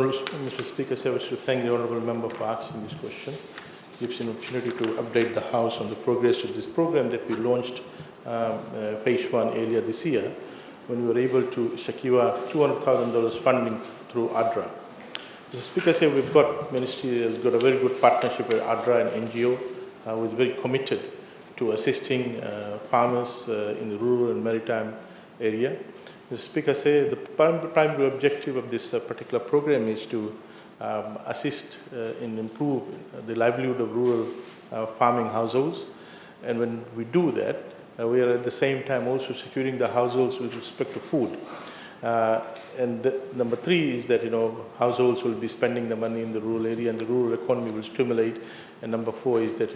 Mr. Speaker, I wish to thank the Honourable Member for asking this question. It gives an opportunity to update the House on the progress of this program that we launched phase 1 earlier this year, when we were able to secure $200,000 funding through ADRA. Mr. Speaker, we've got, Ministry has got a very good partnership with ADRA and NGO, who is very committed to assisting farmers in the rural and maritime area. Mr. Speaker, the primary objective of this particular program is to assist in improve the livelihood of rural farming households. And when we do that, we are at the same time also securing the households with respect to food. Number 3 is that, households will be spending the money in the rural area and the rural economy will stimulate. And number 4 is that,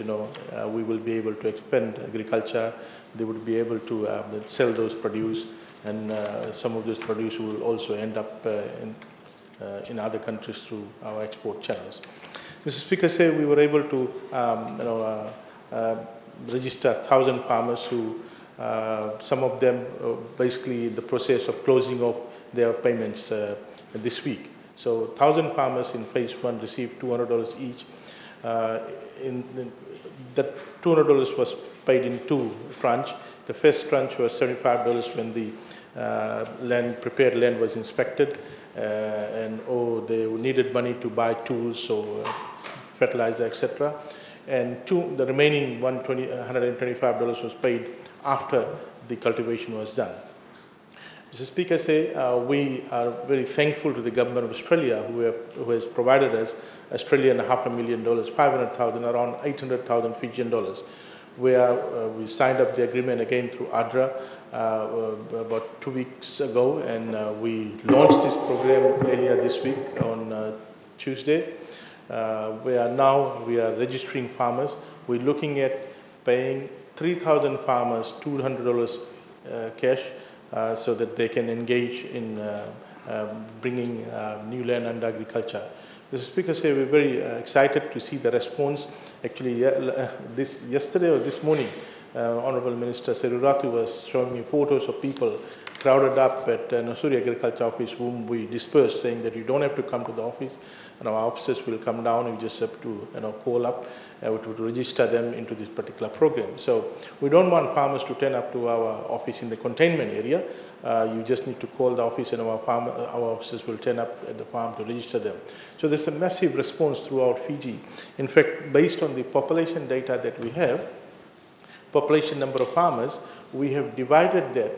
we will be able to expand agriculture. They would be able to sell those produce, and some of those produce will also end up in other countries through our export channels. Mr. Speaker, we were able to register 1,000 farmers who, some of them basically in the process of closing off their payments this week. So 1,000 farmers in phase 1 received $200 each. That $200 was paid in 2 tranches. The first tranche was $75 when the prepared land was inspected, and they needed money to buy tools, so fertilizer, etc. And the remaining $125 was paid after the cultivation was done. Mr. Speaker, we are very thankful to the Government of Australia, who has provided us Australian $500,000, 500,000, around 800,000 Fijian dollars, where we signed up the agreement again through ADRA about 2 weeks ago, and we launched this program earlier this week on Tuesday. We are registering farmers. We're looking at paying 3,000 farmers $200 cash, so that they can engage in bringing new land under agriculture. Mr. Speaker, we're very excited to see the response. Actually, yesterday or this morning, Honourable Minister Seriratu was showing me photos of people crowded up at Nasuri Agriculture Office, whom we dispersed, saying that you don't have to come to the office, and our officers will come down. You just have to call up to register them into this particular program. So we don't want farmers to turn up to our office in the containment area. You just need to call the office, and our officers will turn up at the farm to register them. So there's a massive response throughout Fiji. In fact, based on the population data that we have, population number of farmers, we have divided that,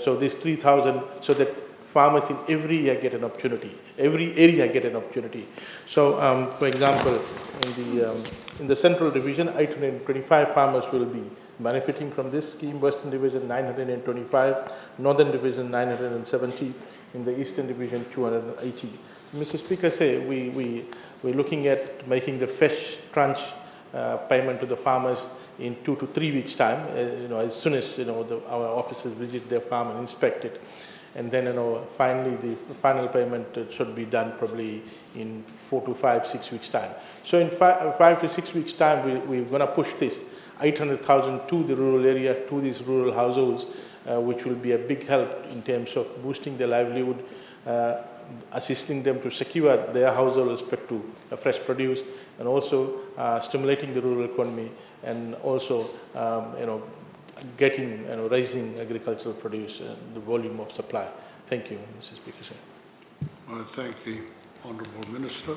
so this 3,000, so that farmers in every area get an opportunity. Every area get an opportunity. So, for example, in the Central Division, 825 farmers will be benefiting from this scheme. Western Division, 925. Northern Division, 970. In the Eastern Division, 280. Mr. Speaker, we're looking at making the first tranche payment to the farmers in 2 to 3 weeks' time. As soon as our officers visit their farm and inspect it, and then finally the final payment should be done probably in 4 to 5, 6 weeks' time. So in 5 to 6 weeks' time, we're going to push this 800,000 to the rural area, to these rural households, which will be a big help in terms of boosting their livelihood, assisting them to secure their household with respect to fresh produce, and also stimulating the rural economy, and also raising agricultural produce and the volume of supply. Thank you, Mr. Speaker. I thank the Honourable Minister.